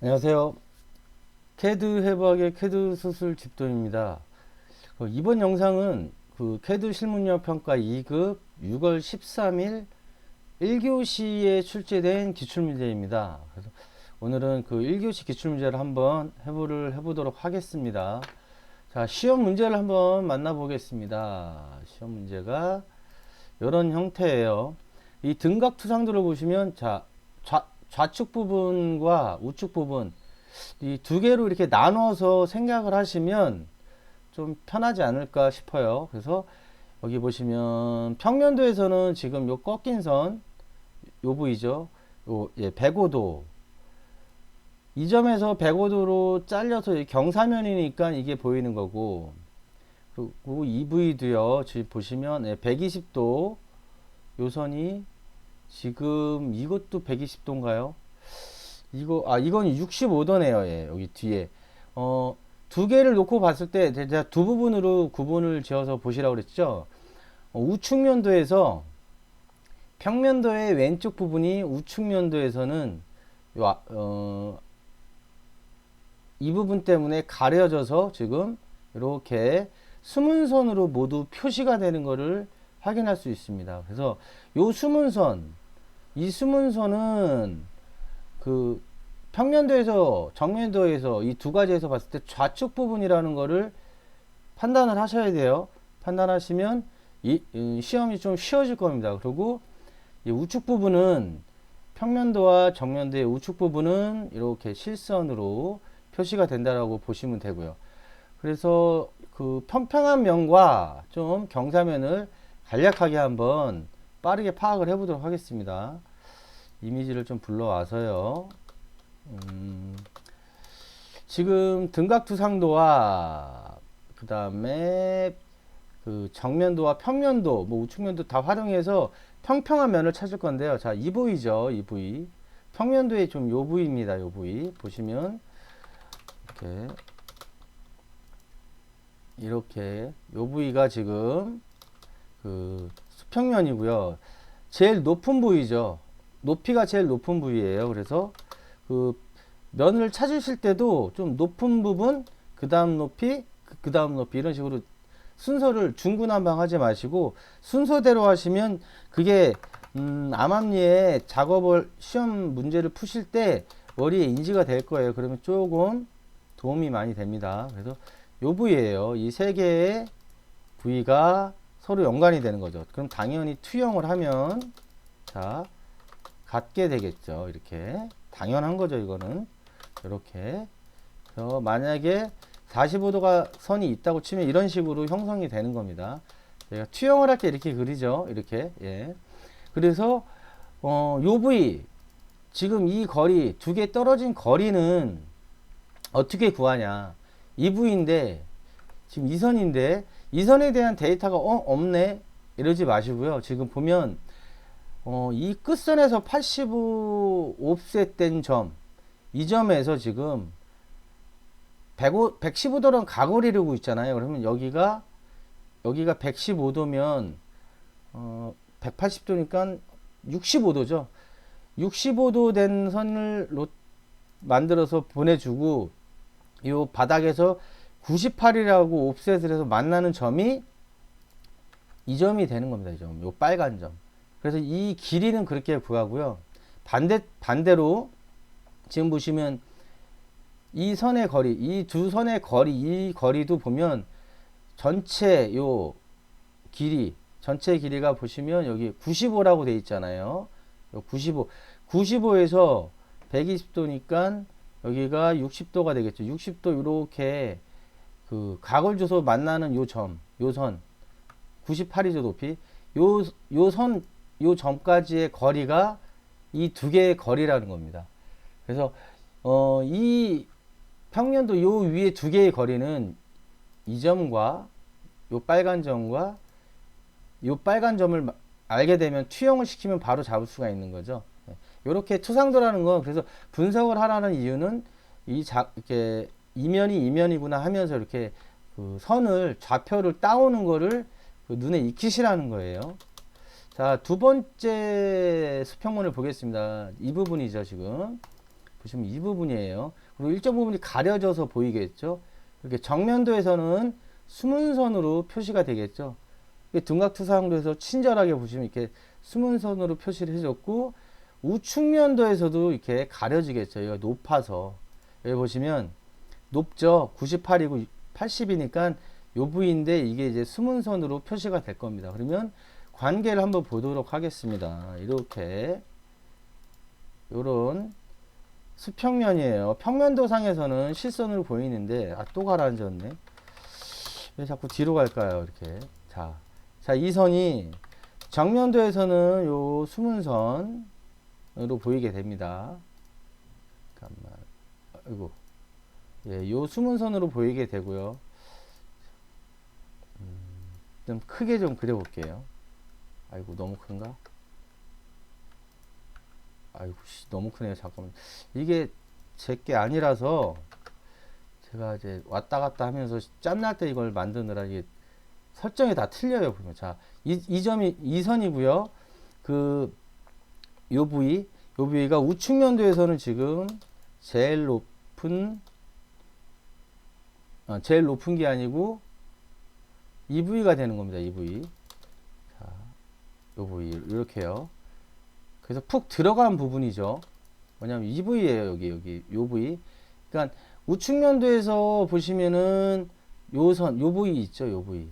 안녕하세요. 캐드 해부학의 캐드 수술 집도입니다. 이번 영상은 캐드 실무능력 평가 2급 6월 13일 1교시에 출제된 기출문제입니다. 그래서 오늘은 1교시 기출문제를 한번 해보도록 하겠습니다. 자, 시험 문제를 한번 만나보겠습니다. 시험 문제가 이런 형태예요. 이 등각투상도를 보시면 좌측 부분과 우측 부분 이 두 개로 이렇게 나눠서 생각을 하시면 좀 편하지 않을까 싶어요. 그래서 여기 보시면 평면도에서는 지금 요 꺾인 선, 요 부위죠. 105도. 이 점에서 105도로 잘려서 경사면이니까 이게 보이는 거고, 그리고 이 부위도요. 지금 보시면 120도. 요 선이 지금 이것도 120도인가요? 이건 65도네요. 예, 여기 뒤에. 두 개를 놓고 봤을 때, 제가 두 부분으로 구분을 지어서 보시라고 그랬죠. 우측면도에서, 평면도의 왼쪽 부분이 우측면도에서는, 이 부분 때문에 가려져서 지금, 이렇게 숨은 선으로 모두 표시가 되는 것을 확인할 수 있습니다. 그래서, 요 숨은 선, 이 숨은 선은, 평면도에서 정면도에서 이 두 가지에서 봤을 때 좌측 부분이라는 거를 판단을 하셔야 돼요. 판단하시면 시험이 좀 쉬워질 겁니다. 그리고 이 우측 부분은 평면도와 정면도의 우측 부분은 이렇게 실선으로 표시가 된다라고 보시면 되고요. 그래서 평평한 면과 좀 경사면을 간략하게 한번 빠르게 파악을 해보도록 하겠습니다. 이미지를 좀 불러와서요. 지금 등각투상도와 그 다음에 정면도와 평면도, 우측면도 다 활용해서 평평한 면을 찾을 건데요. 자, 이 부위죠. 이 부위. 평면도의 좀 요 부위입니다. 요 부위. 보시면 이렇게 요 부위가 지금 수평면이고요. 제일 높은 부위죠. 높이가 제일 높은 부위예요. 그래서 면을 찾으실 때도 좀 높은 부분, 그 다음 높이, 그 다음 높이 이런 식으로 순서를 중구난방하지 마시고 순서대로 하시면 그게 암암리에 작업을 시험 문제를 푸실 때 머리에 인지가 될 거예요. 그러면 조금 도움이 많이 됩니다. 그래서 요 부위예요. 이 세 개의 부위가 서로 연관이 되는 거죠. 그럼 당연히 투영을 하면 같게 되겠죠. 이렇게 당연한 거죠. 이거는 이렇게. 그래서 만약에 45도가 선이 있다고 치면 이런 식으로 형성이 되는 겁니다. 제가 투영을 할 때 이렇게 그리죠. 이렇게. 예. 그래서 요 부위 지금 이 거리 두 개 떨어진 거리는 어떻게 구하냐? 이 부위인데 지금 이 선인데 이 선에 대한 데이터가 없네 이러지 마시고요. 지금 보면 이 끝선에서 85 옵셋된 점, 이 점에서 지금 115도는 각을 이루고 있잖아요. 그러면 여기가 115도면 180도니까 65도죠. 65도 된 선을 만들어서 보내주고 이 바닥에서 98이라고 옵셋을 해서 만나는 점이 이 점이 되는 겁니다. 이 점, 이 빨간 점. 그래서 이 길이는 그렇게 구하고요. 반대로 지금 보시면 이 선의 거리, 이 두 선의 거리, 이 거리도 보면 전체 길이가 보시면 여기 95라고 돼 있잖아요. 95. 95에서 120도니까 여기가 60도가 되겠죠. 60도 이렇게 각을 줘서 만나는 요 선. 98이죠, 높이. 요 점까지의 거리가 이 두 개의 거리라는 겁니다. 그래서 이 평면도 요 위에 두 개의 거리는 이 점과 요 빨간 점과 요 빨간 점을 알게 되면 투영을 시키면 바로 잡을 수가 있는 거죠. 이렇게 투상도라는 건 그래서 분석을 하라는 이유는 이렇게 이면이구나 하면서 이렇게 선을 좌표를 따오는 거를 눈에 익히시라는 거예요. 자, 두 번째 수평문을 보겠습니다. 이 부분이죠, 지금. 보시면 이 부분이에요. 그리고 일정 부분이 가려져서 보이겠죠. 이렇게 정면도에서는 숨은 선으로 표시가 되겠죠. 둔각투사형도에서 친절하게 보시면 이렇게 숨은 선으로 표시를 해줬고, 우측면도에서도 이렇게 가려지겠죠. 여기가 높아서. 여기 보시면 높죠. 98이고 80이니까 요 부위인데 이게 이제 숨은 선으로 표시가 될 겁니다. 그러면 관계를 한번 보도록 하겠습니다. 이렇게 요런 수평면이에요. 평면도상에서는 실선으로 보이는데 또 가라앉았네. 왜 자꾸 뒤로 갈까요? 이렇게. 자, 이 선이 정면도에서는 요 숨은 선으로 보이게 됩니다. 잠깐만. 아이고. 예, 요 숨은 선으로 보이게 되고요. 좀 크게 좀 그려볼게요. 아이고, 너무 큰가? 아이고, 너무 크네요. 잠깐만. 이게 제 게 아니라서 제가 이제 왔다 갔다 하면서 짬날 때 이걸 만드느라 이게 설정이 다 틀려요. 보면. 자, 이 점이 이 선이고요. 요 부위가 우측면도에서는 지금 제일 높은 게 아니고 이 부위가 되는 겁니다. 이 부위. 자, 요 부위 이렇게요. 그래서 푹 들어간 부분이죠. 뭐냐면 이 부위예요. 여기 요 부위. 그러니까 우측면도에서 보시면은 요 부위 있죠. 요 부위.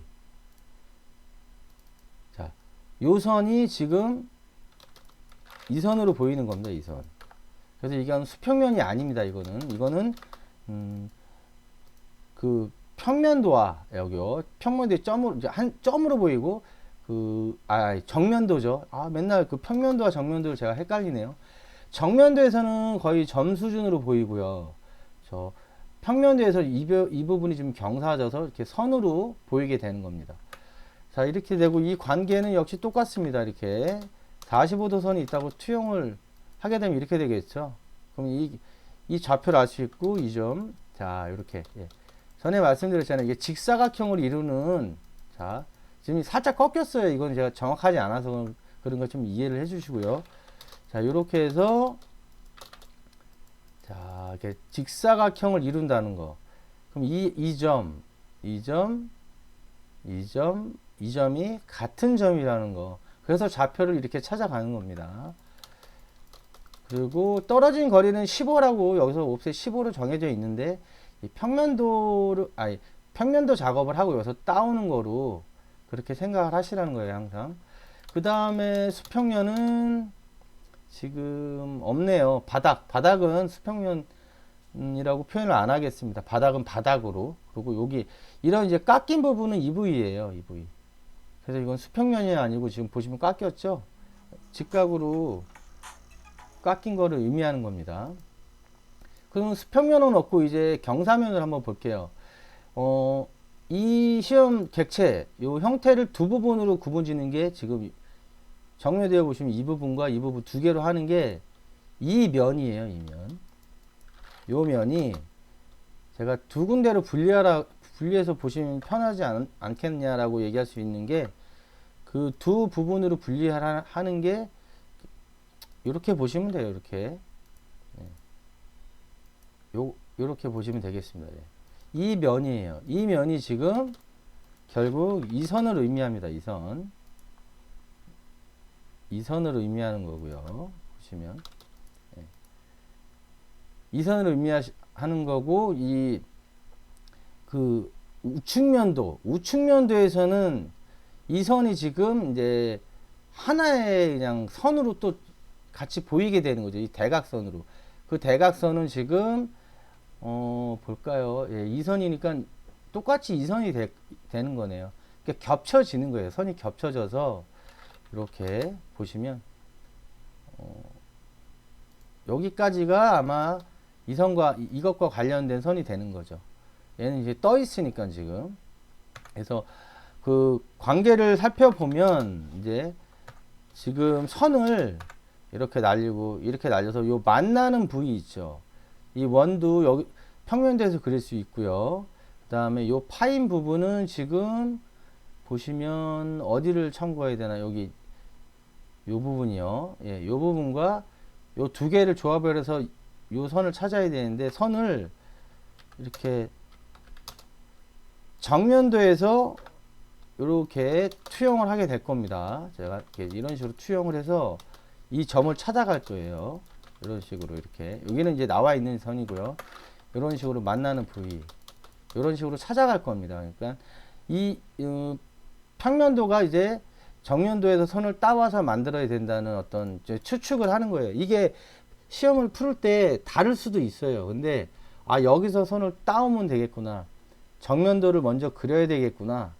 자, 요 선이 지금 이 선으로 보이는 겁니다. 이 선. 그래서 이건 수평면이 아닙니다. 이거는 그 평면도와 여기요. 평면도의 점으로 이제 한 점으로 보이고 정면도죠. 맨날 그 평면도와 정면도를 제가 헷갈리네요. 정면도에서는 거의 점 수준으로 보이고요. 저 평면도에서 이 부분이 좀 경사져서 이렇게 선으로 보이게 되는 겁니다. 자, 이렇게 되고 이 관계는 역시 똑같습니다. 이렇게 45도 선이 있다고 투영을 하게 되면 이렇게 되겠죠. 그럼 이 좌표를 알 수 있고 이 점. 자, 이렇게. 예. 전에 말씀드렸잖아요. 이게 직사각형을 이루는, 자, 지금 살짝 꺾였어요. 이건 제가 정확하지 않아서 그런 거 좀 이해를 해 주시고요. 자, 이렇게 해서, 자, 이렇게 직사각형을 이룬다는 거. 그럼 이 점이 같은 점이라는 거. 그래서 좌표를 이렇게 찾아가는 겁니다. 그리고 떨어진 거리는 15라고 여기서 옵셋 15로 정해져 있는데, 이 평면도 작업을 하고 여기서 따오는 거로 그렇게 생각을 하시라는 거예요, 항상. 그 다음에 수평면은 지금 없네요. 바닥은 수평면이라고 표현을 안 하겠습니다. 바닥은 바닥으로. 그리고 여기 이런 이제 깎인 부분은 이 부위예요, 이 부위. 그래서 이건 수평면이 아니고 지금 보시면 깎였죠? 직각으로 깎인 거를 의미하는 겁니다. 그러면 수평면은 없고 이제 경사면을 한번 볼게요. 이 시험 객체, 요 형태를 두 부분으로 구분 짓는 게 지금 정면되어 보시면 이 부분과 이 부분 두 개로 하는 게 이 면이에요, 이 면. 요 면이 제가 두 군데로 분리해서 보시면 편하지 않겠냐라고 얘기할 수 있는 게 그 두 부분으로 분리하는 게 이렇게 보시면 돼요, 이렇게. 요렇게 보시면 되겠습니다. 이 면이에요. 이 면이 지금 결국 이 선을 의미합니다. 이 선을 의미하는 거고요. 보시면 이 선을 의미하는 거고 그 우측면도에서는 이 선이 지금 이제 하나의 그냥 선으로 또 같이 보이게 되는 거죠. 이 대각선으로. 그 대각선은 지금 볼까요? 예, 이 선이니까 똑같이 이 선이 되는 거네요. 그러니까 겹쳐지는 거예요. 선이 겹쳐져서 이렇게 보시면 여기까지가 아마 이 선과 이것과 관련된 선이 되는 거죠. 얘는 이제 떠 있으니까 지금. 그래서 그 관계를 살펴보면 이제 지금 선을 이렇게 날리고 이렇게 날려서 요 만나는 부위 있죠. 이 원도 여기 평면도에서 그릴 수 있고요. 그 다음에 요 파인 부분은 지금 보시면 어디를 참고해야 되나, 여기 요 부분이요. 예, 요 부분과 요 두 개를 조합을 해서 요 선을 찾아야 되는데, 선을 이렇게 정면도에서 이렇게 투영을 하게 될 겁니다. 제가 이렇게 이런 식으로 투영을 해서 이 점을 찾아갈 거예요. 이런 식으로 이렇게, 여기는 이제 나와 있는 선이고요. 이런 식으로 만나는 부위, 이런 식으로 찾아갈 겁니다. 그러니까 이 평면도가 이제 정면도에서 선을 따와서 만들어야 된다는 어떤 추측을 하는 거예요. 이게 시험을 풀 때 다를 수도 있어요. 근데 여기서 선을 따오면 되겠구나, 정면도를 먼저 그려야 되겠구나,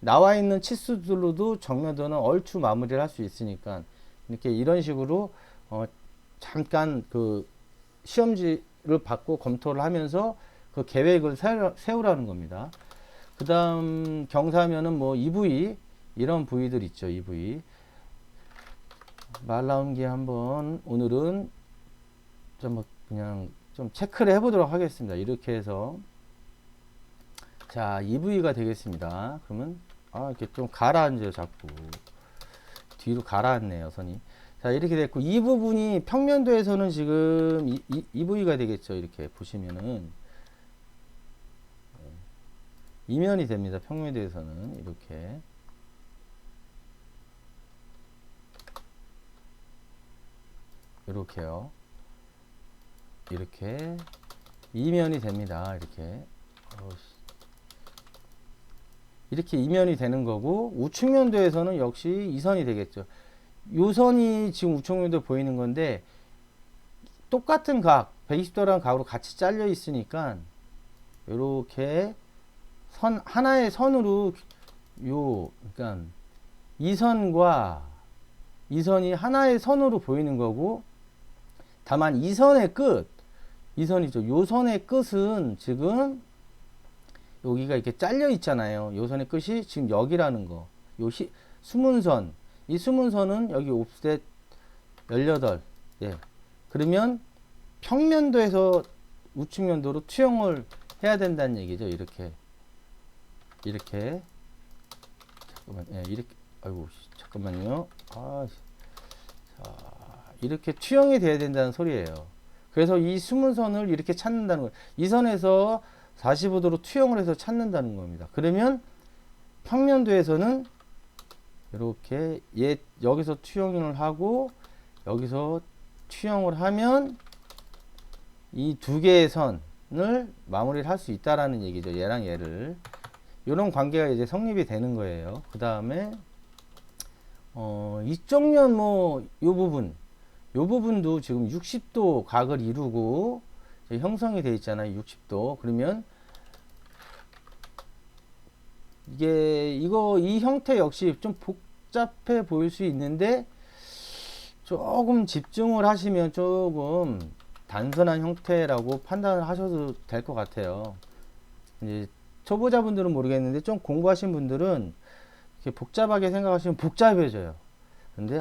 나와 있는 치수들로도 정면도는 얼추 마무리를 할 수 있으니까, 이렇게 이런 식으로 잠깐 그 시험지를 받고 검토를 하면서 그 계획을 세우라는 겁니다. 그 다음 경사면은 뭐 EV, 이런 부위들 있죠. EV 말 나온 김에 한번 오늘은 좀 그냥 좀 체크를 해보도록 하겠습니다. 이렇게 해서, 자, EV가 되겠습니다. 그러면 이렇게 좀 가라앉아요. 자꾸 뒤로 가라앉네요, 선이. 자, 이렇게 됐고, 이 부분이 평면도에서는 지금 EV가 되겠죠. 이렇게 보시면은 이면이 됩니다. 평면도에서는 이렇게. 이렇게요. 이렇게 이면이 됩니다. 이렇게 이면이 되는 거고, 우측면도에서는 역시 이선이 되겠죠. 요 선이 지금 우측면도 보이는 건데, 똑같은 각 120도라는 각으로 같이 잘려 있으니까 이렇게 선 하나의 선으로, 그러니까 이 선과 이 선이 하나의 선으로 보이는 거고, 다만 이 선의 끝, 이 선이죠. 요 선의 끝은 지금 여기가 이렇게 잘려 있잖아요. 요 선의 끝이 지금 여기라는 거. 수문선. 이 수문선은 여기 옵셋 18. 예. 그러면 평면도에서 우측면도로 투영을 해야 된다는 얘기죠. 이렇게. 잠깐만. 예, 이렇게. 아이고, 잠깐만요. 자, 이렇게 투영이 돼야 된다는 소리예요. 그래서 이 수문선을 이렇게 찾는다는 거예요. 이 선에서 45도로 투영을 해서 찾는다는 겁니다. 그러면 평면도에서는 이렇게 여기서 투영을 하고 여기서 투영을 하면 이 두 개의 선을 마무리를 할 수 있다라는 얘기죠. 얘랑 얘를. 이런 관계가 이제 성립이 되는 거예요. 그 다음에 이쪽 면 요 부분도 지금 60도 각을 이루고 형성이 되어 있잖아요. 60도. 그러면 이 형태 역시 좀 복잡해 보일 수 있는데, 조금 집중을 하시면 조금 단순한 형태라고 판단을 하셔도 될 것 같아요. 이제 초보자분들은 모르겠는데, 좀 공부하신 분들은 이렇게 복잡하게 생각하시면 복잡해져요. 근데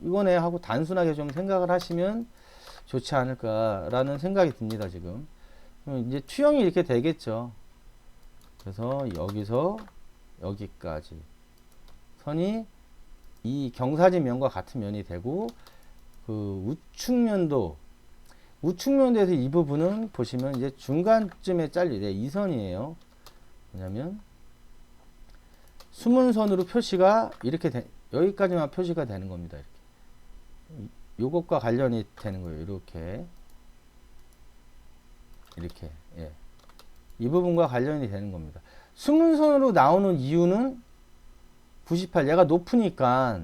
이거네 하고 단순하게 좀 생각을 하시면 좋지 않을까라는 생각이 듭니다. 지금 이제 투영이 이렇게 되겠죠. 그래서 여기서 여기까지 선이 이 면과 같은 면이 되고, 그 우측면도에서 이 부분은 보시면 이제 중간쯤에 잘리네. 이 선이에요. 왜냐면 수문선으로 표시가 여기까지만 표시가 되는 겁니다. 요것과 관련이 되는 거예요. 이렇게. 예. 이 부분과 관련이 되는 겁니다. 수문선으로 나오는 이유는 98, 얘가 높으니까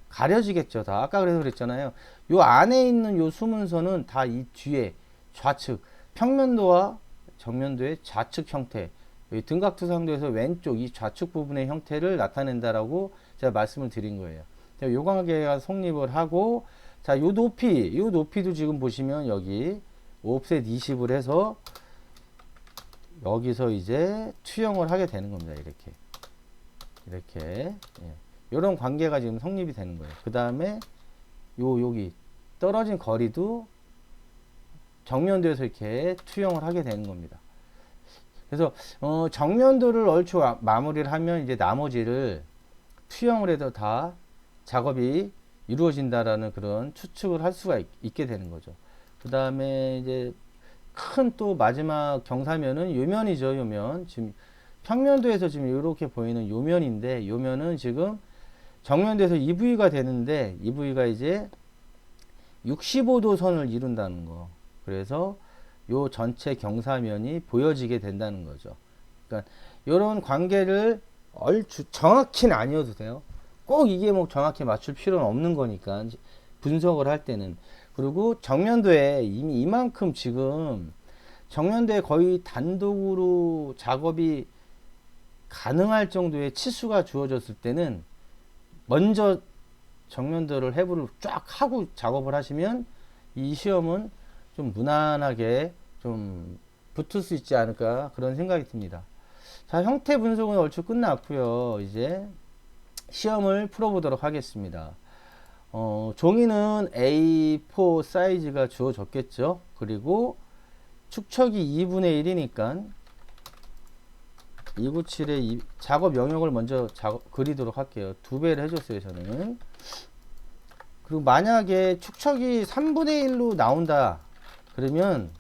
가려지겠죠. 다 아까 그랬잖아요. 요 안에 있는 요 수문선은 다 이 뒤에 좌측, 평면도와 정면도의 좌측 형태, 여기 등각투상도에서 왼쪽 이 좌측 부분의 형태를 나타낸다라고 제가 말씀을 드린 거예요. 요 관계가 성립을 하고, 자, 요 높이도 지금 보시면 여기 옵셋 20을 해서 여기서 이제 투영을 하게 되는 겁니다. 이렇게. 예. 요런 관계가 지금 성립이 되는 거예요. 그 다음에 여기 떨어진 거리도 정면도에서 이렇게 투영을 하게 되는 겁니다. 그래서 정면도를 얼추 마무리를 하면 이제 나머지를 투영을 해도 다 작업이 이루어진다라는 그런 추측을 할 수가 있게 되는 거죠. 그 다음에 이제 큰 또 마지막 경사면은 요면이죠. 요면. 지금 평면도에서 지금 이렇게 보이는 요면인데, 요면은 지금 정면도에서 EV가 되는데, EV가 이제 65도 선을 이룬다는 거. 그래서 요 전체 경사면이 보여지게 된다는 거죠. 그러니까 이런 관계를 얼추 정확히는 아니어도 돼요. 꼭 이게 뭐 정확히 맞출 필요는 없는 거니까 분석을 할 때는. 그리고 정면도에 이미 이만큼 지금 정면도에 거의 단독으로 작업이 가능할 정도의 치수가 주어졌을 때는 먼저 정면도를 해부를 쫙 하고 작업을 하시면 이 시험은 좀 무난하게 좀 붙을 수 있지 않을까 그런 생각이 듭니다. 자, 형태 분석은 얼추 끝났고요. 이제 시험을 풀어보도록 하겠습니다. 종이는 A4 사이즈가 주어졌겠죠. 그리고 축척이 2분의 1이니까 297의 작업 영역을 먼저 그리도록 할게요. 2배를 해줬어요, 저는. 그리고 만약에 축척이 3분의 1로 나온다. 그러면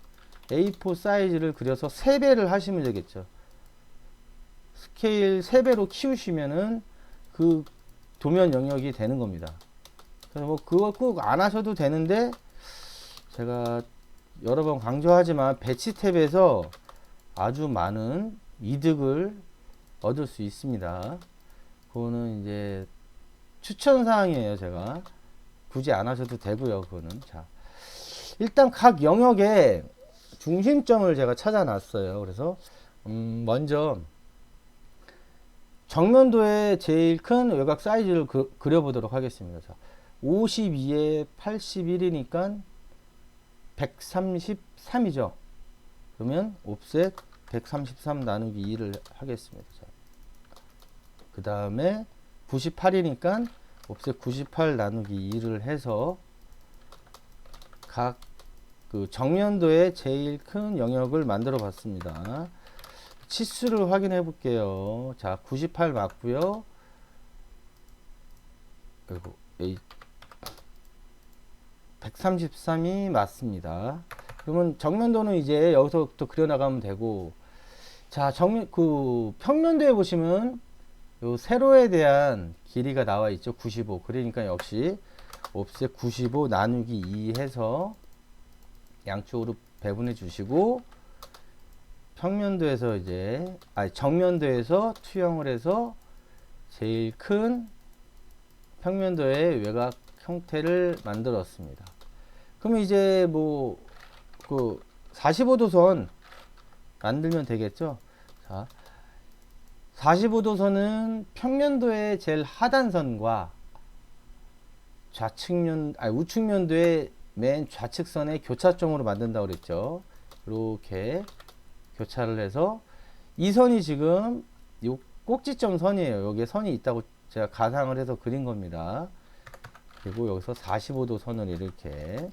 A4 사이즈를 그려서 3배를 하시면 되겠죠. 스케일 3배로 키우시면은 그 도면 영역이 되는 겁니다. 그래서 뭐 그걸 꼭 안 하셔도 되는데, 제가 여러 번 강조하지만 배치 탭에서 아주 많은 이득을 얻을 수 있습니다. 그거는 이제 추천사항이에요. 제가 굳이 안 하셔도 되고요. 그거는. 자, 일단 각 영역의 중심점을 제가 찾아 놨어요. 그래서 먼저 정면도의 제일 큰 외곽 사이즈를 그려보도록 하겠습니다. 자, 52에 81이니까 133이죠. 그러면 옵셋 133 나누기 2를 하겠습니다. 그 다음에 98이니까 옵셋 98 나누기 2를 해서 각 그 정면도의 제일 큰 영역을 만들어 봤습니다. 치수를 확인해 볼게요. 자, 98 맞고요. 그리고 133이 맞습니다. 그러면 정면도는 이제 여기서부터 그려나가면 되고, 자, 평면도에 보시면 요 세로에 대한 길이가 나와 있죠. 95. 그러니까 역시 옵셋 95 나누기 2 해서 양쪽으로 배분해 주시고, 평면도에서 정면도에서 투영을 해서 제일 큰 평면도의 외곽 형태를 만들었습니다. 그러면 이제 뭐 그 45도선 만들면 되겠죠. 자, 45도선은 평면도의 제일 하단선과 우측면도의 맨 좌측선의 교차점으로 만든다고 그랬죠. 이렇게 교차를 해서 이 선이 지금 요 꼭지점 선이에요. 여기에 선이 있다고 제가 가상을 해서 그린 겁니다. 그리고 여기서 45도 선을 이렇게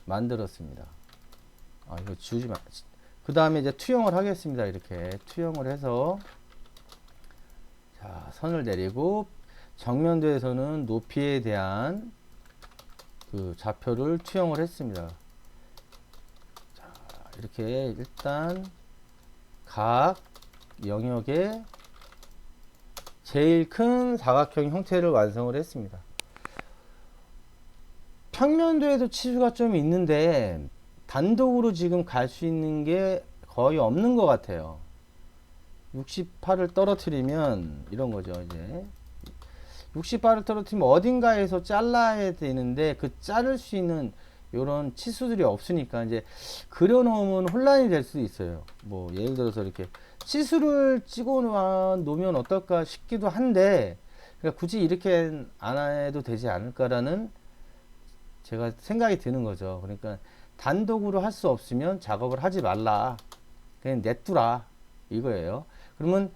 만들었습니다. 이거 지우지 마. 그 다음에 이제 투영을 하겠습니다. 이렇게 투영을 해서, 자, 선을 내리고 정면도에서는 높이에 대한 그 좌표를 투영을 했습니다. 자, 이렇게 일단 각 영역의 제일 큰 사각형 형태를 완성을 했습니다. 평면도에도 치수가 좀 있는데 단독으로 지금 갈 수 있는 게 거의 없는 것 같아요. 68을 떨어뜨리면 이런 거죠. 이제 68을 떨어뜨리면 어딘가에서 잘라야 되는데 그 자를 수 있는 이런 치수들이 없으니까 이제 그려놓으면 혼란이 될 수도 있어요. 뭐 예를 들어서 이렇게 치수를 찍어 놓으면 어떨까 싶기도 한데, 그러니까 굳이 이렇게 안 해도 되지 않을까라는 제가 생각이 드는 거죠. 그러니까 단독으로 할 수 없으면 작업을 하지 말라, 그냥 냅두라 이거예요. 그러면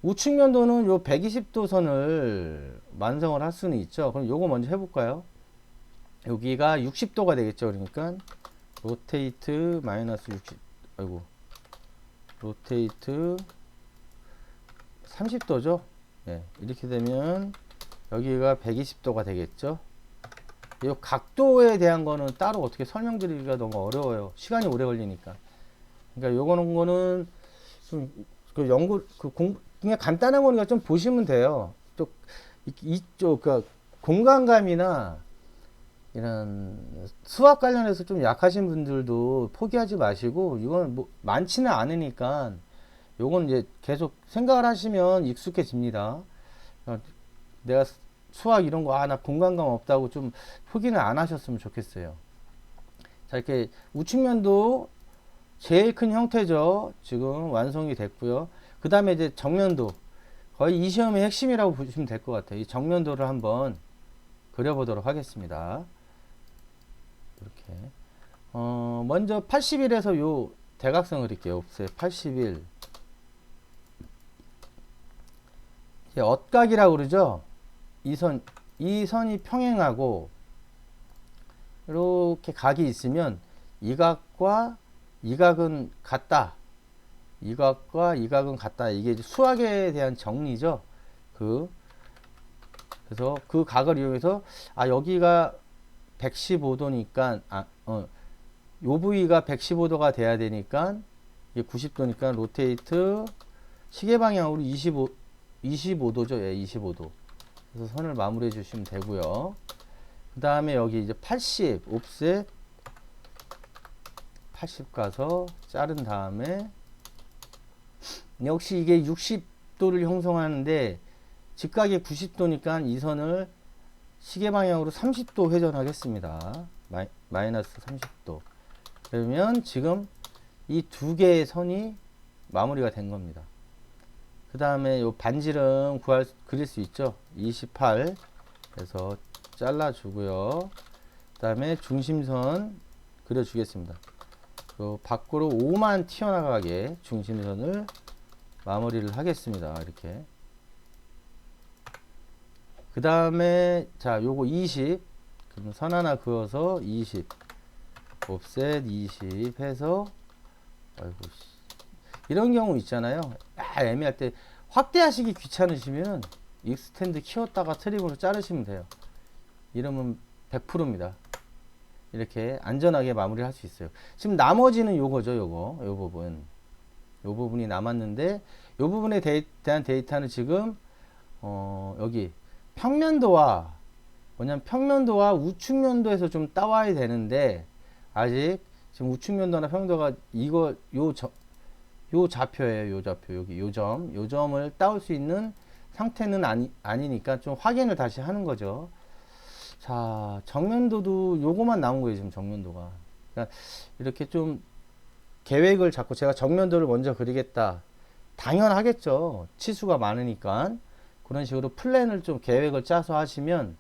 우측면도는 요 120도 선을 완성을 할 수는 있죠. 그럼 요거 먼저 해볼까요? 여기가 60도가 되겠죠. 그러니까 로테이트 마이너스 60, 로테이트 30도죠. 네, 이렇게 되면 여기가 120도가 되겠죠. 이 각도에 대한 거는 따로 어떻게 설명드리기가 너무 어려워요. 시간이 오래 걸리니까. 그러니까 요거는 거는 좀 그 연구 그냥 간단한 거니까 좀 보시면 돼요. 또 이쪽 그 공간감이나 이런 수학 관련해서 좀 약하신 분들도 포기하지 마시고, 이건 뭐 많지는 않으니까 요건 이제 계속 생각을 하시면 익숙해집니다. 내가 수학 이런 거, 나 공간감 없다고 좀 포기는 안 하셨으면 좋겠어요. 자, 이렇게 우측면도 제일 큰 형태죠. 지금 완성이 됐고요. 그 다음에 이제 정면도, 거의 이 시험의 핵심이라고 보시면 될 것 같아요. 이 정면도를 한번 그려보도록 하겠습니다. 이렇게 먼저 80일에서 요 대각선 그릴게요. 옵셋 81. 엇각이라고 그러죠. 이 선이 평행하고 이렇게 각이 있으면 이 각과 이 각은 같다. 이 각과 이 각은 같다. 이게 이제 수학에 대한 정리죠. 그래서 그 각을 이용해서 여기가 115도니까 요 부위가 115도가 돼야 되니까 이게 90도니까 로테이트 시계 방향으로 25도죠. 예, 25도. 그래서 선을 마무리해 주시면 되고요. 그 다음에 여기 이제 80 옵셋 80 가서 자른 다음에 역시 이게 60도를 형성하는데 직각이 90도니까 이 선을 시계 방향으로 30도 회전하겠습니다. 마이너스 30도. 그러면 지금 이 두 개의 선이 마무리가 된 겁니다. 그 다음에 요 반지름 그릴 수 있죠. 28 그래서 잘라주고요. 그 다음에 중심선 그려주겠습니다. 요 밖으로 5만 튀어나가게 중심선을 마무리를 하겠습니다. 이렇게. 그 다음에 자 요거 20 그럼 선 하나 그어서 20 옵셋 20 해서 아이고 이런 경우 있잖아요. 애매할 때 확대하시기 귀찮으시면 익스텐드 키웠다가 트림으로 자르시면 돼요. 이러면 100%입니다. 이렇게 안전하게 마무리할 수 있어요. 지금 나머지는 요거죠. 요 부분이 남았는데 요 부분에 대한 데이터는 지금 여기 평면도와 평면도와 우측면도에서 좀 따와야 되는데 아직 지금 우측면도나 평면도가 요 좌표예요. 요 좌표 여기 요 점을 따올 수 있는 상태는 아니니까 좀 확인을 다시 하는 거죠. 자, 정면도도 요거만 나온 거예요. 지금 정면도가. 그러니까 이렇게 좀 계획을 잡고 제가 정면도를 먼저 그리겠다. 당연하겠죠. 치수가 많으니까. 그런 식으로 플랜을 좀 계획을 짜서 하시면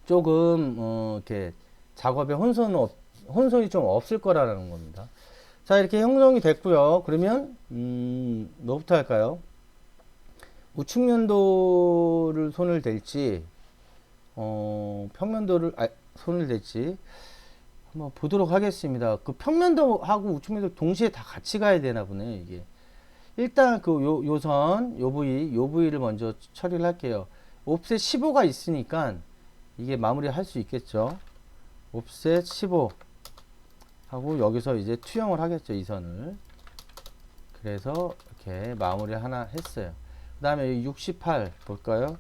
조금 이렇게 작업에 혼선이 좀 없을 거라는 겁니다. 자, 이렇게 형성이 됐고요. 그러면 뭐부터 할까요? 우측면도를 손을 댈지 평면도를 손을 댈지 한번 보도록 하겠습니다. 그 평면도하고 우측면도 동시에 다 같이 가야 되나 보네요. 이게 일단 그 요 부위를 먼저 처리를 할게요. 옵셋 15가 있으니까 이게 마무리 할 수 있겠죠. 옵셋 15 하고 여기서 이제 투영을 하겠죠. 이 선을. 그래서 이렇게 마무리 하나 했어요. 그 다음에 68 볼까요?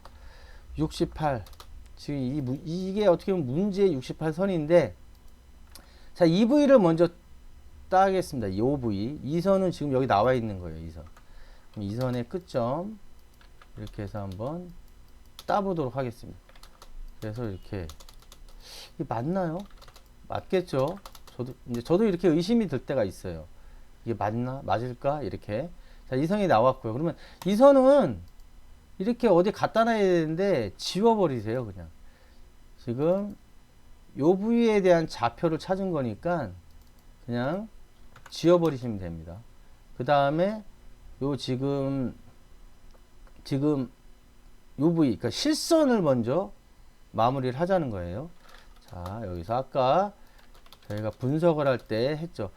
68 지금 이게 어떻게 보면 문제의 68선인데 자, 이 부위를 먼저 따겠습니다. 이 부위. 이 선은 지금 여기 나와 있는 거예요. 이 선. 그럼 이 선의 끝점 이렇게 해서 한번 따보도록 하겠습니다. 그래서 이렇게 이게 맞나요? 맞겠죠? 저도 이렇게 의심이 들 때가 있어요. 이게 맞을까? 이렇게. 자, 이 선이 나왔고요. 그러면 이 선은 이렇게 어디 갖다 놔야 되는데 지워버리세요. 그냥. 지금 요 부위에 대한 좌표를 찾은 거니까 그냥 지워버리시면 됩니다. 그 다음에 요 지금 요 부위, 그러니까 실선을 먼저 마무리를 하자는 거예요. 자, 여기서 아까 저희가 분석을 할 때 했죠.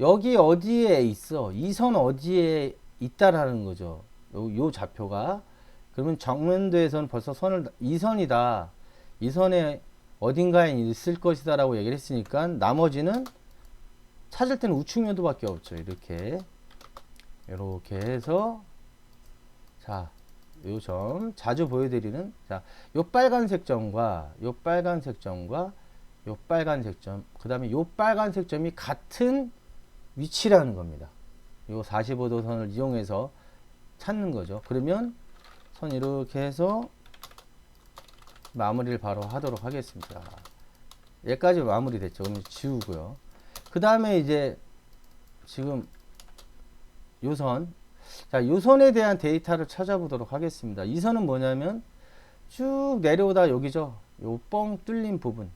여기 어디에 있어? 이 선 어디에 있다라는 거죠. 요 좌표가. 그러면 정면도에서는 벌써 이 선이다. 이 선에 어딘가에 있을 것이다 라고 얘기를 했으니까 나머지는 찾을 때는 우측면도밖에 없죠. 이렇게 해서 자, 요 점 자주 보여드리는 자, 요 빨간색 점과 요 빨간색 점과 요 빨간색 점, 그 다음에 요 빨간색 점이 같은 위치라는 겁니다. 요 45도 선을 이용해서 찾는 거죠. 그러면 선 이렇게 해서 마무리를 바로 하도록 하겠습니다. 여기까지 마무리 됐죠. 그럼 지우고요. 그 다음에 이제 지금 요선, 자, 요선에 대한 데이터를 찾아보도록 하겠습니다. 이 선은 뭐냐면 쭉 내려오다 여기죠. 요 뻥 뚫린 부분.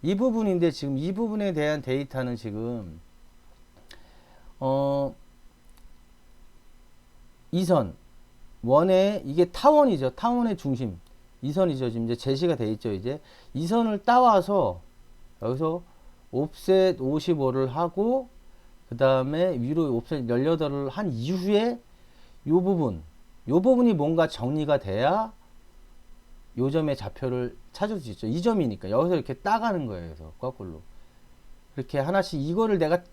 이 부분인데 지금 이 부분에 대한 데이터는 지금 이 선 원에 이게 타원이죠. 타원의 중심. 이 선이죠. 지금 이제 제시가 돼 있죠. 이제 이 선을 따와서 여기서 옵셋 55를 하고 그 다음에 위로 옵셋 18을 한 이후에 요 부분이 뭔가 정리가 돼야 요 점의 좌표를 찾을 수 있죠. 이 점이니까 여기서 이렇게 따가는 거예요. 그래서 거꾸로 이렇게 하나씩 이거를 내가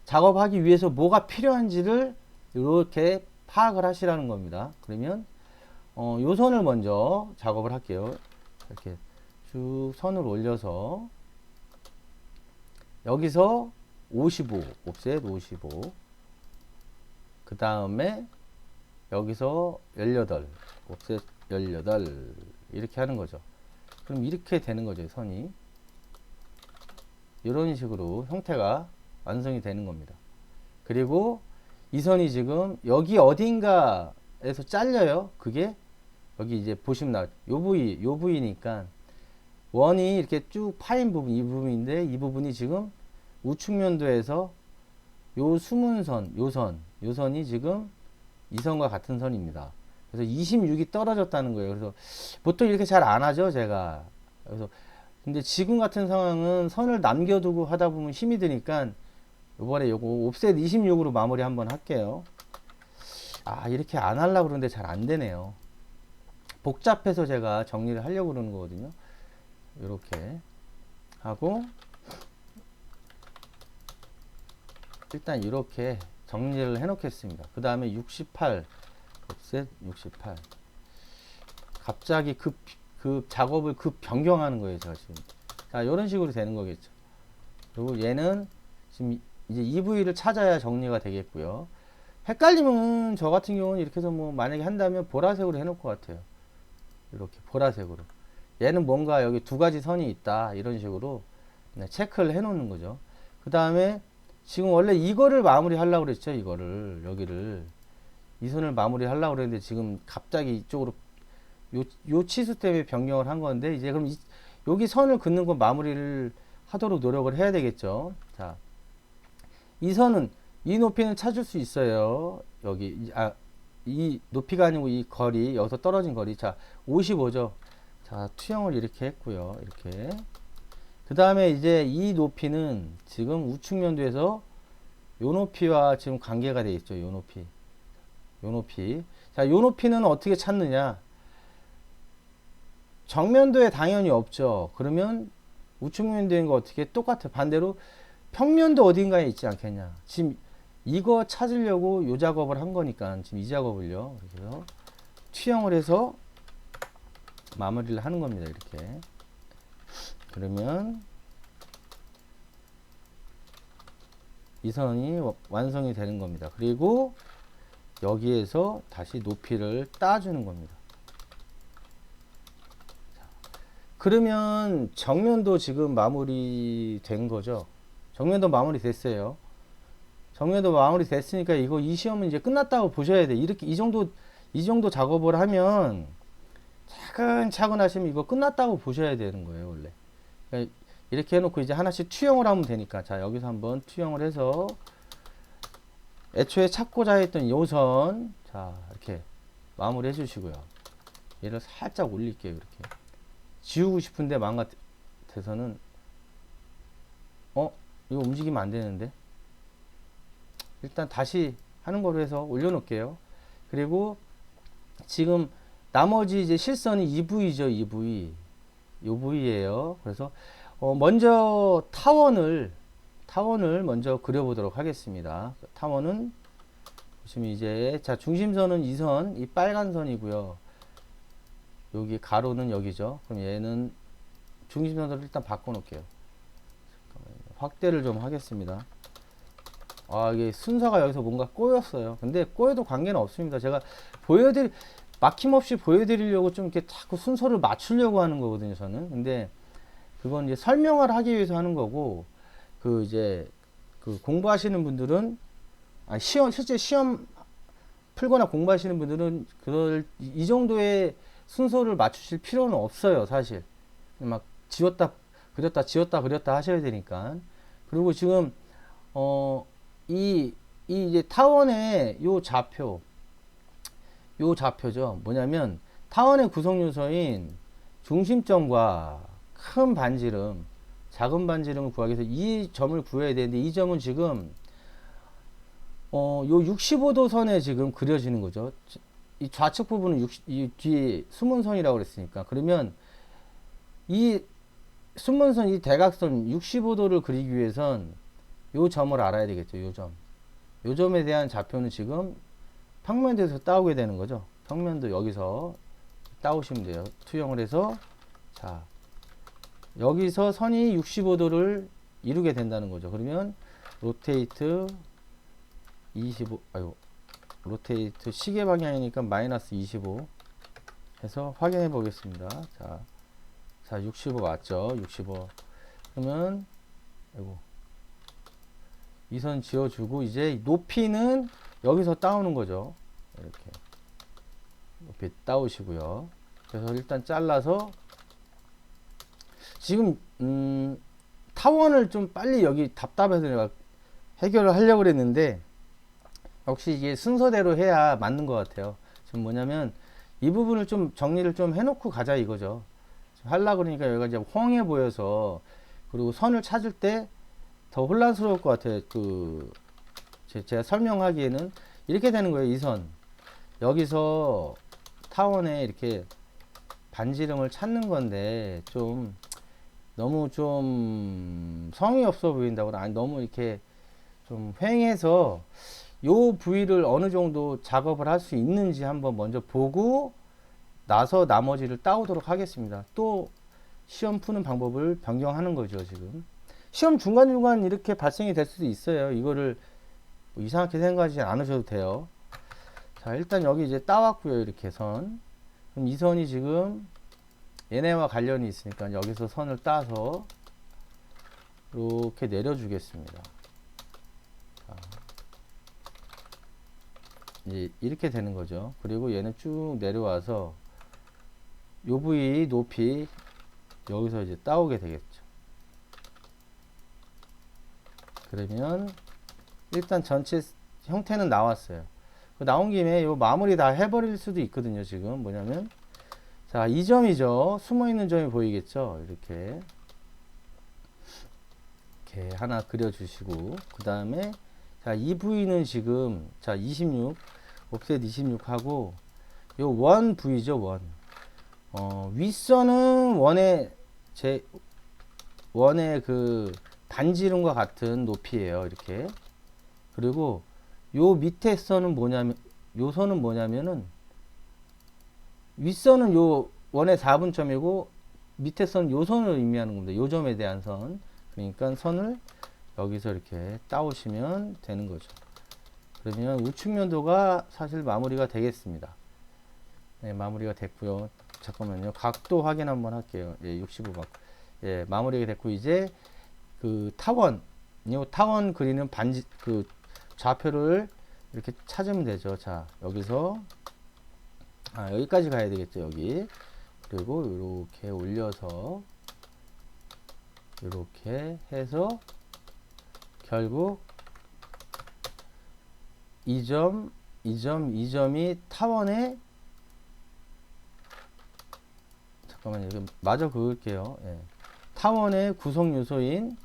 작업하기 위해서 뭐가 필요한지를 이렇게 파악을 하시라는 겁니다. 그러면 요 선을 먼저 작업을 할게요. 이렇게 쭉 선을 올려서 여기서 55 옵셋 55 그 다음에 여기서 18 옵셋 18 이렇게 하는 거죠. 그럼 이렇게 되는 거죠. 선이 이런 식으로 형태가 완성이 되는 겁니다. 그리고 이 선이 지금 여기 어딘가에서 잘려요. 그게 여기 이제 보시면 나와요. 요 부위니까 원이 이렇게 쭉 파인 부분 이 부분인데 이 부분이 지금 우측면도에서 요 숨은 선, 요 선이 지금 이 선과 같은 선입니다. 그래서 26이 떨어졌다는 거예요. 그래서 보통 이렇게 잘 안 하죠, 제가. 그래서 근데 지금 같은 상황은 선을 남겨두고 하다 보면 힘이 드니까 이번에 요거 옵셋 26으로 마무리 한번 할게요. 아, 이렇게 안 하려고 그러는데 잘 안 되네요. 복잡해서 제가 정리를 하려고 그러는 거거든요. 이렇게 하고 일단 이렇게 정리를 해 놓겠습니다. 그 다음에 68 옵셋 68 갑자기 급 작업을 급 변경하는 거예요. 제가 지금 자 이런 식으로 되는 거겠죠. 그리고 얘는 지금 이제 EV를 찾아야 정리가 되겠고요. 헷갈리면 저 같은 경우는 이렇게 해서 뭐 만약에 한다면 보라색으로 해놓을 것 같아요. 이렇게 보라색으로 얘는 뭔가 여기 두 가지 선이 있다 이런 식으로 체크를 해 놓는 거죠. 그 다음에 지금 원래 이거를 마무리 하려고 그랬죠. 이거를 여기를 이 선을 마무리 하려고 그랬는데 지금 갑자기 이쪽으로 요 치수 때문에 변경을 한 건데 이제 그럼 여기 선을 긋는 건 마무리를 하도록 노력을 해야 되겠죠. 자, 이 선은 이 높이는 찾을 수 있어요. 여기 이 높이가 아니고 이 거리 여기서 떨어진 거리 자 55죠. 자 투영을 이렇게 했고요. 이렇게 그 다음에 이제 이 높이는 지금 우측면도에서 요 높이와 지금 관계가 되어 있죠. 요 높이 자 요 높이는 어떻게 찾느냐 정면도에 당연히 없죠. 그러면 우측면도인 거 어떻게 똑같아. 반대로 평면도 어딘가에 있지 않겠냐. 지금 이거 찾으려고 요 작업을 한 거니까 지금 이 작업을요. 그래서 투영을 해서 마무리를 하는 겁니다. 이렇게. 그러면 이 선이 완성이 되는 겁니다. 그리고 여기에서 다시 높이를 따주는 겁니다. 그러면 정면도 지금 마무리 된 거죠. 정면도 마무리 됐어요. 정면도 마무리 됐으니까 이 시험은 이제 끝났다고 보셔야 돼. 이렇게 이 정도 작업을 하면 차근차근 하시면 이거 끝났다고 보셔야 되는 거예요, 원래. 그러니까 이렇게 해놓고 이제 하나씩 투영을 하면 되니까. 자, 여기서 한번 투영을 해서 애초에 찾고자 했던 요선, 자, 이렇게 마무리 해주시고요. 얘를 살짝 올릴게요, 이렇게. 지우고 싶은데 마음 같아서는 이거 움직이면 안 되는데 일단 다시 하는 거로 해서 올려 놓을게요. 그리고 지금 나머지 이제 실선이 EV죠. 요 부위예요. 그래서 먼저 타원을 먼저 그려보도록 하겠습니다. 타원은 보시면 이제 자 중심선은 이 선, 이 빨간 선이고요. 여기 가로는 여기죠. 그럼 얘는 중심선으로 일단 바꿔놓을게요. 확대를 좀 하겠습니다. 아, 이게 순서가 여기서 뭔가 꼬였어요. 근데 꼬여도 관계는 없습니다. 제가 막힘없이 보여드리려고 좀 이렇게 자꾸 순서를 맞추려고 하는 거거든요, 저는. 근데 그건 이제 설명을 하기 위해서 하는 거고, 이제 공부하시는 분들은, 실제 시험 풀거나 공부하시는 분들은 이 정도의 순서를 맞추실 필요는 없어요, 사실. 막 지웠다, 그렸다, 지웠다, 그렸다 하셔야 되니까. 그리고 지금, 이 이제 타원의 요 좌표죠. 뭐냐면, 타원의 구성 요소인 중심점과 큰 반지름, 작은 반지름을 구하기 위해서 이 점을 구해야 되는데, 이 점은 지금, 요 65도 선에 지금 그려지는 거죠. 이 좌측 부분은 이 뒤에 수문선이라고 그랬으니까. 그러면, 이 수문선, 이 대각선 65도를 그리기 위해선 요 점을 알아야 되겠죠. 요 점. 요 점에 대한 좌표는 지금 평면도에서 따오게 되는 거죠. 평면도 여기서 따오시면 돼요. 투영을 해서 자 여기서 선이 65도를 이루게 된다는 거죠. 그러면 로테이트 25 로테이트 시계 방향이니까 마이너스 25 해서 확인해 보겠습니다. 자 65 맞죠? 65 그러면 이 선 지어주고 이제 높이는 여기서 따오는 거죠. 이렇게 높이 따오시고요. 그래서 일단 잘라서 지금 타원을 좀 빨리 여기 답답해서 내가 해결을 하려고 그랬는데 역시 이게 순서대로 해야 맞는 것 같아요. 지금 뭐냐면 이 부분을 좀 정리를 좀 해놓고 가자 이거죠. 하려고 그러니까 여기가 이제 엉해 보여서 그리고 선을 찾을 때 더 혼란스러울 것 같아요. 제가 설명하기에는 이렇게 되는 거예요. 이 선 여기서 타원에 이렇게 반지름을 찾는 건데 좀 너무 좀 성의 없어 보인다거나 아니 너무 이렇게 좀 휑해서 요 부위를 어느 정도 작업을 할 수 있는지 한번 먼저 보고 나서 나머지를 따오도록 하겠습니다. 또 시험 푸는 방법을 변경하는 거죠. 지금 시험 중간중간 이렇게 발생이 될 수도 있어요. 이거를 뭐 이상하게 생각하지 않으셔도 돼요. 자 일단 여기 이제 따왔고요. 이렇게 선 그럼 이 선이 지금 얘네와 관련이 있으니까 여기서 선을 따서 이렇게 내려주겠습니다. 자, 이제 이렇게 되는 거죠. 그리고 얘는 쭉 내려와서 요 부위 높이 여기서 이제 따오게 되겠죠. 그러면 일단 전체 형태는 나왔어요. 나온 김에 요 마무리 다 해버릴 수도 있거든요. 지금 뭐냐면 자, 이 점이죠. 숨어 있는 점이 보이겠죠. 이렇게 하나 그려주시고 그 다음에 자, 이 부위는 지금 자 26 옵셋 26 하고 요 원 부위죠. 원 윗선은 원의 그 반지름과 같은 높이에요. 이렇게 그리고 요 밑에 선은 뭐냐면 요 선은 뭐냐면은 윗선은 요 원의 4분점이고 밑에 선 요 선을 의미하는 겁니다. 요 점에 대한 선. 그러니까 선을 여기서 이렇게 따오시면 되는 거죠. 그러면 우측면도가 사실 마무리가 되겠습니다. 네, 마무리가 됐고요. 잠깐만요. 각도 확인 한번 할게요. 예, 65각. 예, 마무리가 됐고 이제 요 타원 그리는 좌표를 이렇게 찾으면 되죠. 자, 여기서 여기까지 가야 되겠죠. 여기. 그리고 이렇게 올려서 이렇게 해서 결국 이 점이 타원의 잠깐만요. 여기 마저 그을게요. 예. 타원의 구성 요소인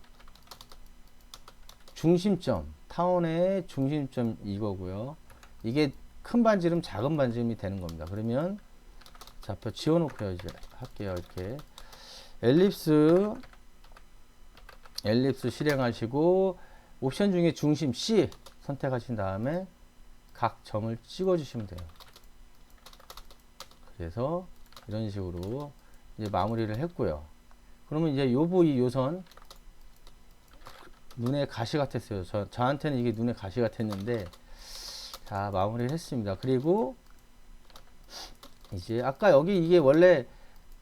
중심점, 타원의 중심점 이거고요. 이게 큰 반지름, 작은 반지름이 되는 겁니다. 그러면 좌표 지워놓고요. 이제 할게요. 이렇게 엘립스 실행하시고 옵션 중에 중심 C 선택하신 다음에 각 점을 찍어 주시면 돼요. 그래서 이런 식으로 이제 마무리를 했고요. 그러면 이제 요 부위 요선 눈에 가시 같았어요. 저한테는 이게 눈에 가시 같았는데 자 마무리를 했습니다. 그리고 이제 아까 여기 이게 원래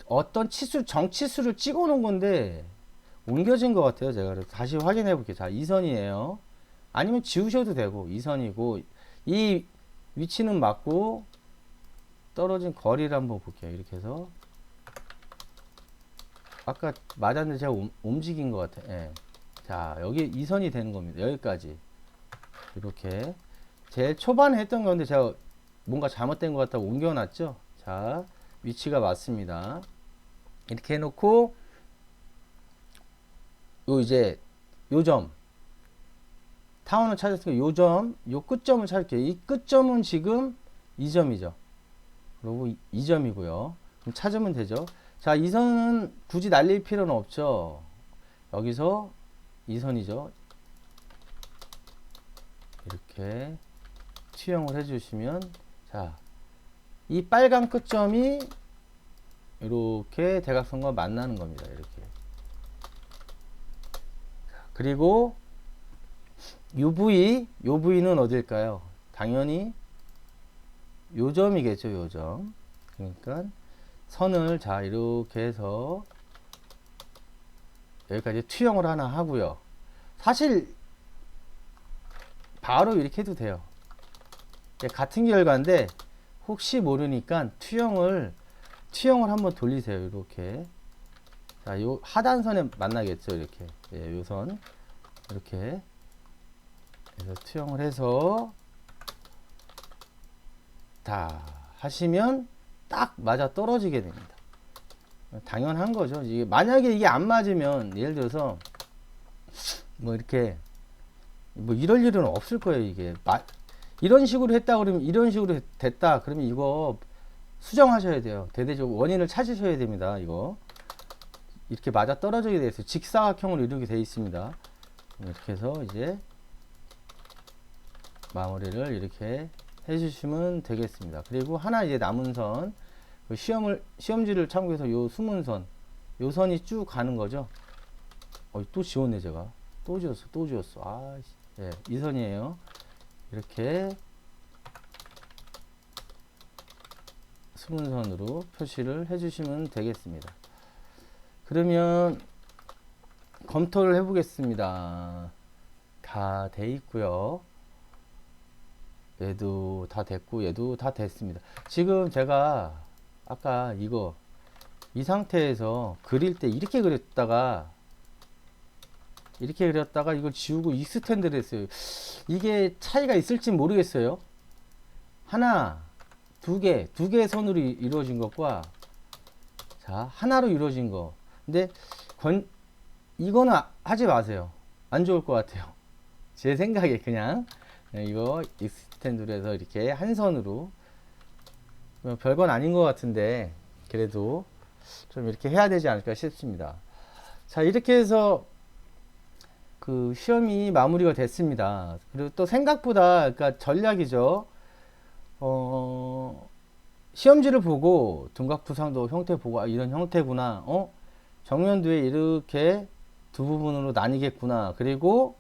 어떤 치수 정치수를 찍어 놓은 건데 옮겨진 것 같아요. 제가 그래서 다시 확인해 볼게요. 자 2선이에요. 아니면 지우셔도 되고 2선이고 이 위치는 맞고 떨어진 거리를 한번 볼게요. 이렇게 해서 아까 맞았는데 제가 움직인 것 같아요. 예. 자 여기 2선이 되는 겁니다. 여기까지 이렇게 제일 초반에 했던 건데 제가 뭔가 잘못된 것 같다고 옮겨놨죠. 자 위치가 맞습니다. 이렇게 해놓고 요 이제 요점 타원을 찾았으니까 요점 요 끝점을 찾을게요. 이 끝점은 지금 2점이죠. 그리고 2점이고요. 그럼 찾으면 되죠. 자, 이 선은 굳이 날릴 필요는 없죠. 여기서 이 선이죠. 이렇게 투영을 해주시면 자, 이 빨간 끝점이 이렇게 대각선과 만나는 겁니다. 이렇게. 그리고 요 부위는 어딜까요? 당연히 요 점이겠죠. 요 점. 그러니까 선을 자 이렇게 해서 여기까지 투영을 하나 하고요. 사실 바로 이렇게 해도 돼요. 같은 결과인데 혹시 모르니까 투영을 한번 돌리세요. 이렇게. 자, 요 하단선에 만나겠죠. 이렇게. 예, 요 선. 이렇게. 그래서 투영을 해서 다 하시면 딱 맞아 떨어지게 됩니다. 당연한 거죠. 이게 만약에 이게 안 맞으면 예를 들어서 뭐 이렇게 뭐 이럴 일은 없을 거예요. 이게 이런 식으로 했다 그러면 이런 식으로 됐다 그러면 이거 수정하셔야 돼요. 대대적으로 원인을 찾으셔야 됩니다. 이거 이렇게 맞아 떨어지게 되어 있어요. 직사각형으로 이루게 되어 있습니다. 이렇게 해서 이제 마무리를 이렇게 해주시면 되겠습니다. 그리고 하나 이제 남은 선 시험지를 참고해서 요 숨은 선, 요 선이 쭉 가는 거죠. 또 지웠네 제가. 또 지웠어. 아, 예, 이 선이에요. 이렇게 숨은 선으로 표시를 해주시면 되겠습니다. 그러면 검토를 해보겠습니다. 다 돼 있고요. 얘도 다 됐고 얘도 다 됐습니다. 지금 제가 아까 이 상태에서 그릴 때 이렇게 그렸다가 이걸 지우고 이 스탠드를 했어요. 이게 차이가 있을지 모르겠어요. 하나, 두 개 선으로 이루어진 것과 자 하나로 이루어진 거. 근데 이거는 하지 마세요. 안 좋을 것 같아요. 제 생각에 그냥 이거 익스텐드로 해서 이렇게 한 선으로 별건 아닌 것 같은데 그래도 좀 이렇게 해야 되지 않을까 싶습니다. 자 이렇게 해서 그 시험이 마무리가 됐습니다. 그리고 또 생각보다 그러니까 전략이죠. 시험지를 보고 둔각부상도 형태 보고 이런 형태구나. 정면도에 이렇게 두 부분으로 나뉘겠구나. 그리고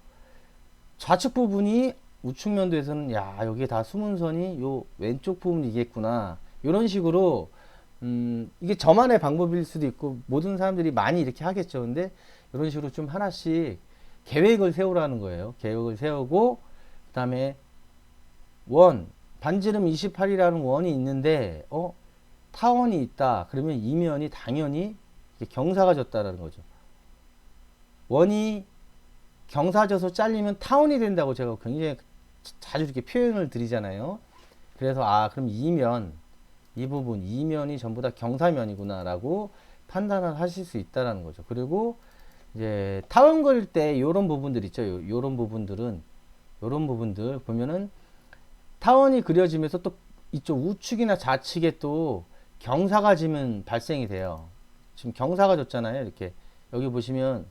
좌측 부분이 우측면도에서는 야 여기 다 숨은 선이 요 왼쪽 부분이겠구나. 이런 식으로 이게 저만의 방법일 수도 있고 모든 사람들이 많이 이렇게 하겠죠. 근데 이런 식으로 좀 하나씩 계획을 세우라는 거예요. 계획을 세우고 그 다음에 반지름 28이라는 원이 있는데 타원이 있다. 그러면 이면이 당연히 경사가 졌다라는 거죠. 원이 경사져서 잘리면 타원이 된다고 제가 굉장히 자주 이렇게 표현을 드리잖아요. 그래서 그럼 이 부분 이면이 전부 다 경사면이구나 라고 판단을 하실 수 있다라는 거죠. 그리고 이제 타원 그릴 때 요런 부분들 있죠. 요런 부분들 보면은 타원이 그려지면서 또 이쪽 우측이나 좌측에 또 경사가 지면 발생이 돼요. 지금 경사가 줬잖아요. 이렇게 여기 보시면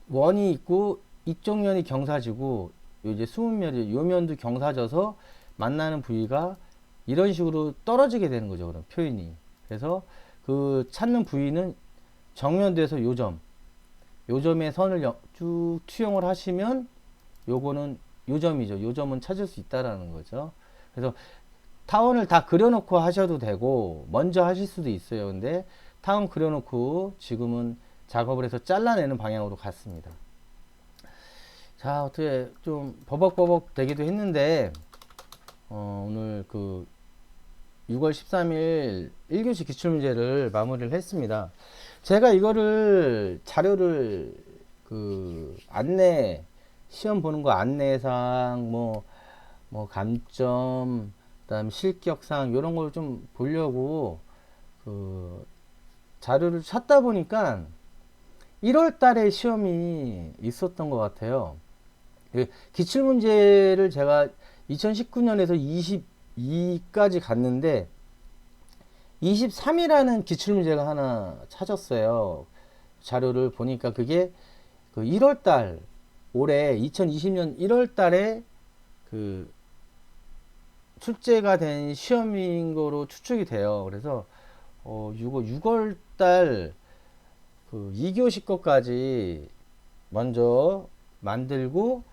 원이 있고 이쪽 면이 경사지고 이제 수문면이 요 면도 경사져서 만나는 부위가 이런 식으로 떨어지게 되는 거죠. 그럼 표현이. 그래서 그 찾는 부위는 정면돼서 요점에 선을 쭉 투영을 하시면 요거는 요점이죠. 요점은 찾을 수 있다라는 거죠. 그래서 타원을 다 그려놓고 하셔도 되고 먼저 하실 수도 있어요. 근데 타원 그려놓고 지금은 작업을 해서 잘라내는 방향으로 갔습니다. 자, 어떻게 좀 버벅버벅 되기도 했는데 오늘 그 6월 13일 1교시 기출문제를 마무리를 했습니다. 제가 이거를 자료를 그 안내 시험 보는 거 안내상 뭐 감점 그다음 실격상 이런 걸 좀 보려고 그 자료를 찾다 보니까 1월 달에 시험이 있었던 것 같아요. 기출문제를 제가 2019년에서 22까지 갔는데 23이라는 기출문제가 하나 찾았어요. 자료를 보니까 그게 그 1월 달 올해 2020년 1월 달에 그 출제가 된 시험인 거로 추측이 돼요. 그래서 6월 달 그 2교시 것까지 먼저 만들고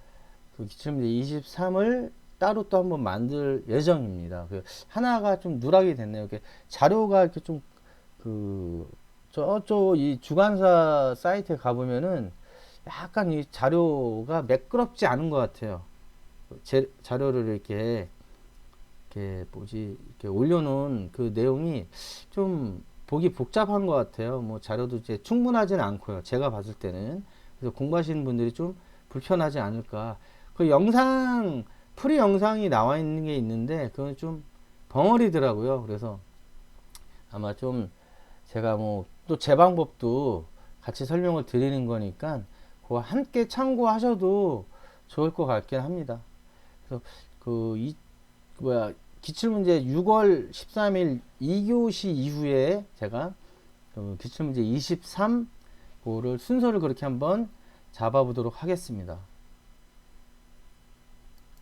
그 기출문제 23을 따로 또 한번 만들 예정입니다. 그 하나가 좀 누락이 됐네요. 이렇게 자료가 이렇게 좀 그 저쪽 이 주관사 사이트에 가보면은 약간 이 자료가 매끄럽지 않은 것 같아요. 자료를 이렇게 이렇게 올려놓은 그 내용이 좀 보기 복잡한 것 같아요. 뭐 자료도 이제 충분하지는 않고요. 제가 봤을 때는. 그래서 공부하시는 분들이 좀 불편하지 않을까. 그 영상, 프리 영상이 나와 있는 게 있는데, 그건 좀 벙어리더라고요. 그래서 아마 좀 제가 뭐 또 제 방법도 같이 설명을 드리는 거니까, 그거 함께 참고하셔도 좋을 것 같긴 합니다. 그래서 기출문제 6월 13일 2교시 이후에 제가 기출문제 23 그거를 순서를 그렇게 한번 잡아보도록 하겠습니다.